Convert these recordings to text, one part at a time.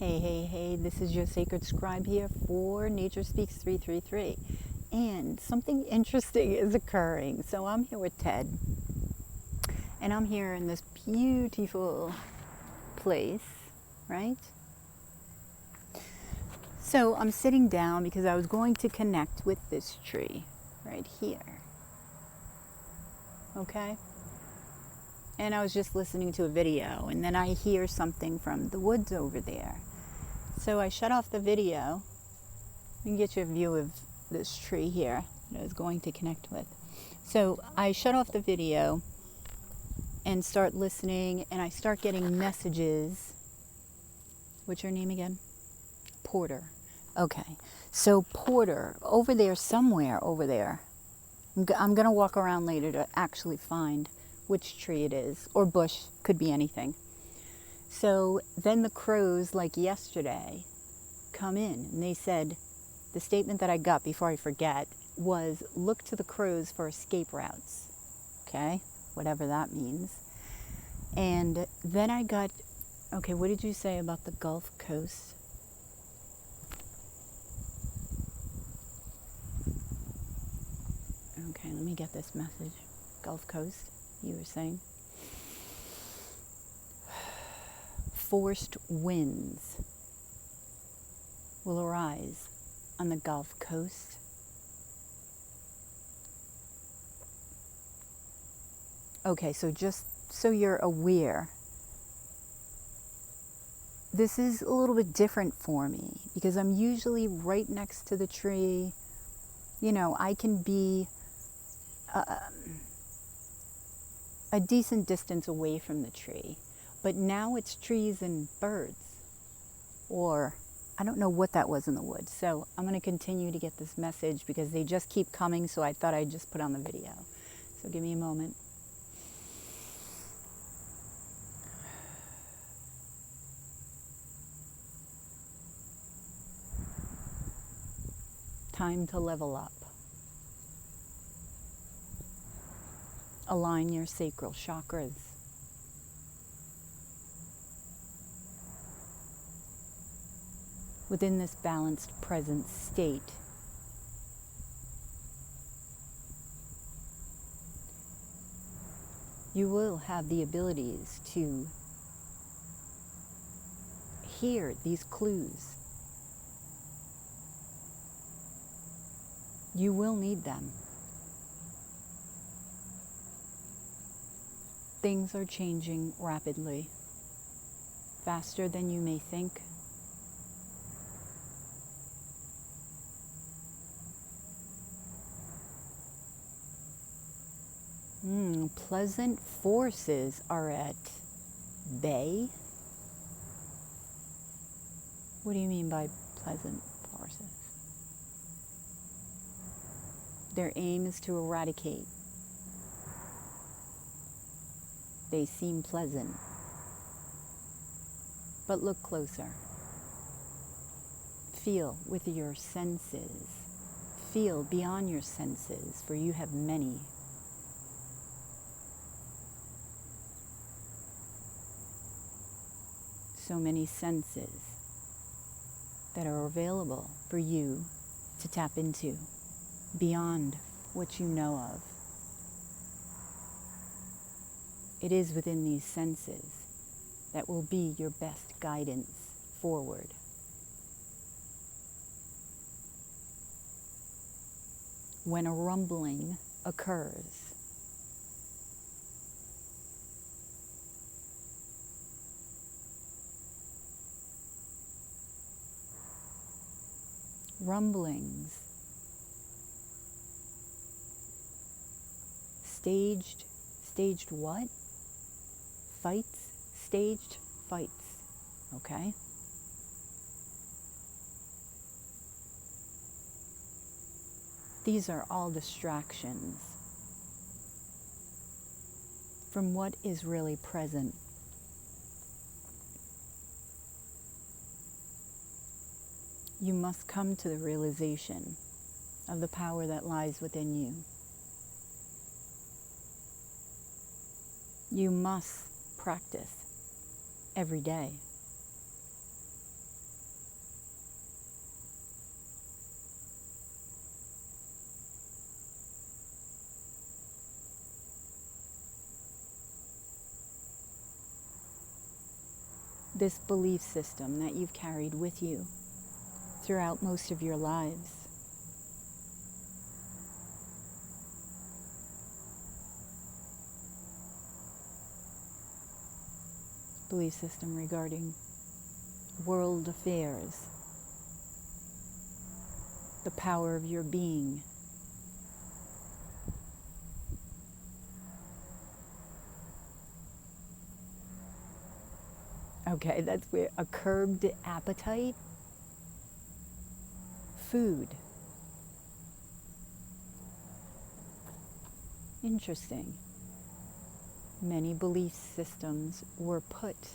Hey, hey, hey, this is your sacred scribe here for Nature Speaks 333. And something interesting is occurring. So I'm here with Ted, and I'm here in this beautiful place, right? So I'm sitting down because I was going to connect with this tree right here, okay? And I was just listening to a video, and then I hear something from the woods over there. So I shut off the video. You can get you a view of this tree here that I was going to connect with. So I shut off the video and start listening, and I start getting messages. What's your name again? Porter. Okay. So Porter, over there, somewhere over there. I'm going to walk around later to actually find which tree it is, or bush, could be anything. So then the crows, like yesterday, come in, and they said, the statement that I got before I forget was, look to the crows for escape routes. Okay, whatever that means. And then I got, okay, what did you say about the Gulf Coast? Okay, let me get this message. Gulf Coast, you were saying. Forced winds will arise on the Gulf Coast. Okay, so just so you're aware, this is a little bit different for me because I'm usually right next to the tree. You know, I can be a decent distance away from the tree, but now it's trees and birds, or I don't know what that was in the woods. So I'm going to continue to get this message because they just keep coming, so I thought I'd just put on the video. So give me a moment. Time to level up. Align your sacral chakras. Within this balanced present state, you will have the abilities to hear these clues. You will need them. Things are changing rapidly, faster than you may think. Pleasant forces are at bay. What do you mean by pleasant forces? Their aim is to eradicate. They seem pleasant. But look closer. Feel with your senses. Feel beyond your senses, for you have many. So many senses that are available for you to tap into beyond what you know of. It is within these senses that will be your best guidance forward. When a rumbling occurs, rumblings, staged what? Fights, staged fights, okay? These are all distractions from what is really present. You must come to the realization of the power that lies within you. You must practice every day. this belief system that you've carried with you throughout most of your lives. Belief system regarding world affairs, the power of your being. Okay, that's where a curbed appetite. Food. Interesting. Many belief systems were placed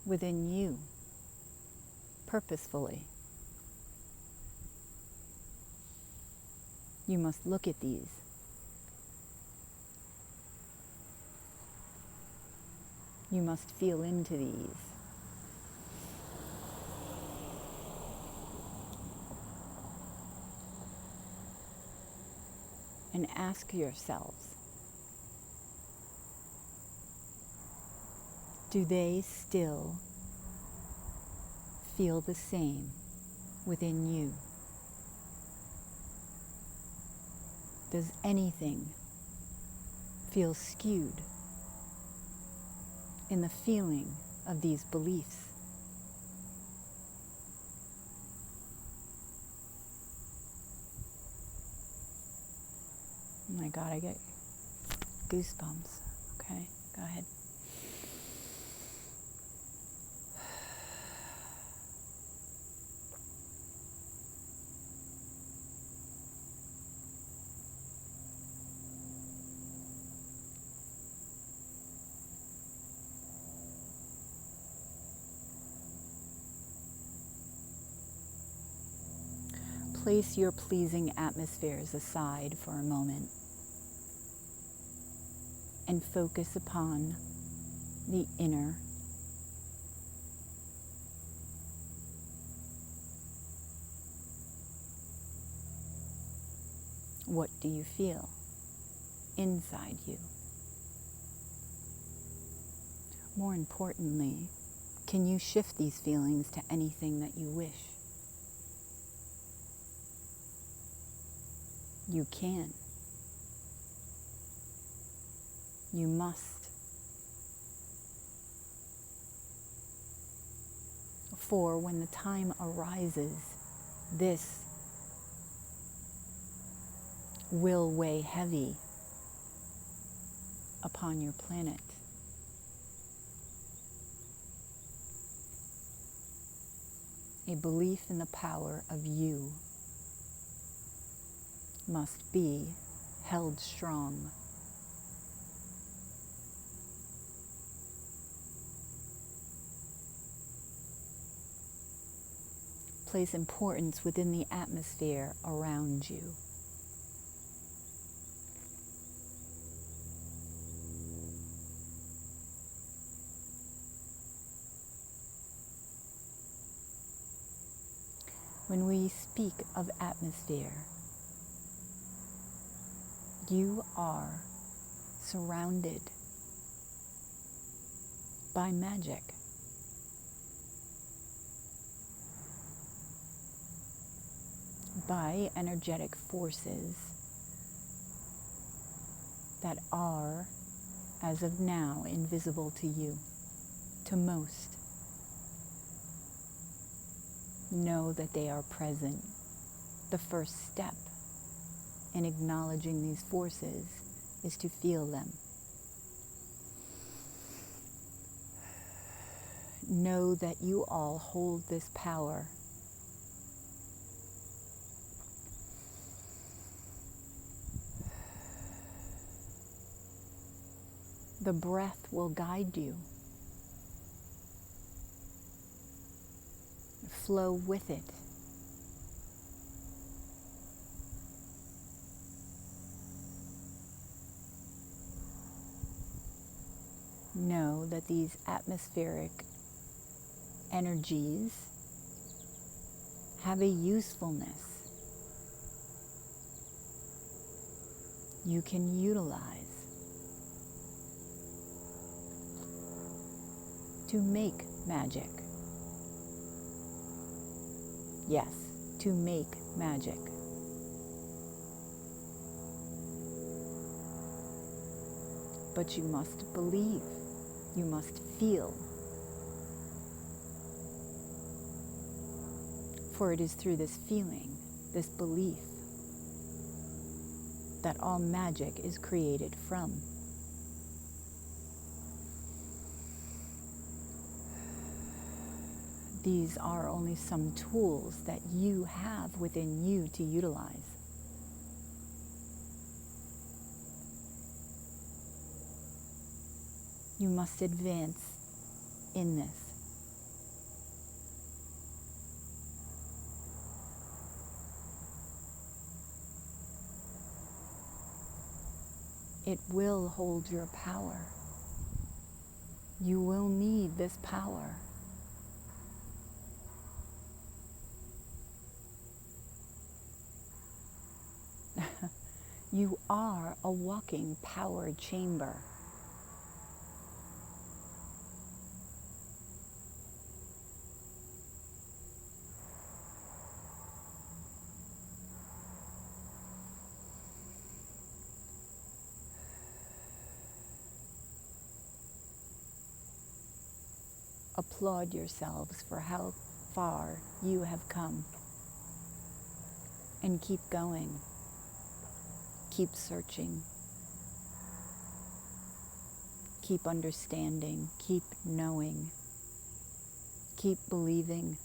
within you purposefully. You must look at these. You must feel into these. And ask yourselves, do they still feel the same within you? Does anything feel skewed in the feeling of these beliefs? Oh my God, I get goosebumps. Okay, go ahead. Place your pleasing atmospheres aside for a moment and focus upon the inner. What do you feel inside you? More importantly, can you shift these feelings to anything that you wish? You can. You must. For when the time arises, this will weigh heavy upon your planet. A belief in the power of you must be held strong. Place importance within the atmosphere around you. When we speak of atmosphere, you are surrounded by magic. By energetic forces that are, as of now, invisible to you, to most. Know that they are present. The first step in acknowledging these forces is to feel them. Know that you all hold this power. The breath will guide you. Flow with it. Know that these atmospheric energies have a usefulness you can utilize. to make magic. Yes, to make magic. But you must believe, you must feel. For it is through this feeling, this belief, that all magic is created from. These are only some tools that you have within you to utilize. You must advance in this. It will hold your power. You will need this power. You are a walking power chamber. Applaud yourselves for how far you have come. And keep going. Keep searching. Keep understanding. Keep knowing. Keep believing.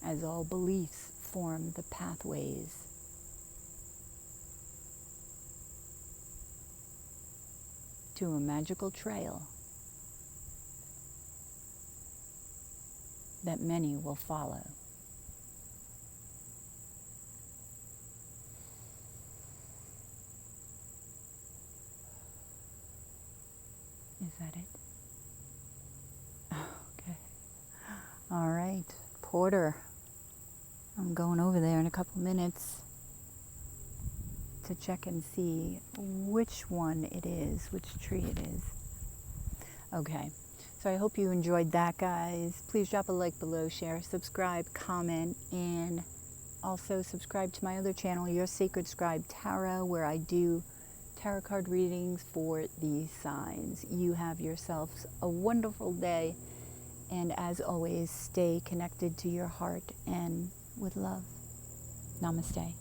As all beliefs form the pathways to a magical trail that many will follow. Is that it? Okay. All right, Porter. I'm going over there in a couple minutes to check and see which one it is, which tree it is. Okay, so I hope you enjoyed that, guys. Please drop a like below, share, subscribe, comment, and also subscribe to my other channel, Your Sacred Scribe Tarot, where I do tarot card readings for these signs. You have yourselves a wonderful day, and as always, stay connected to your heart and with love. Namaste.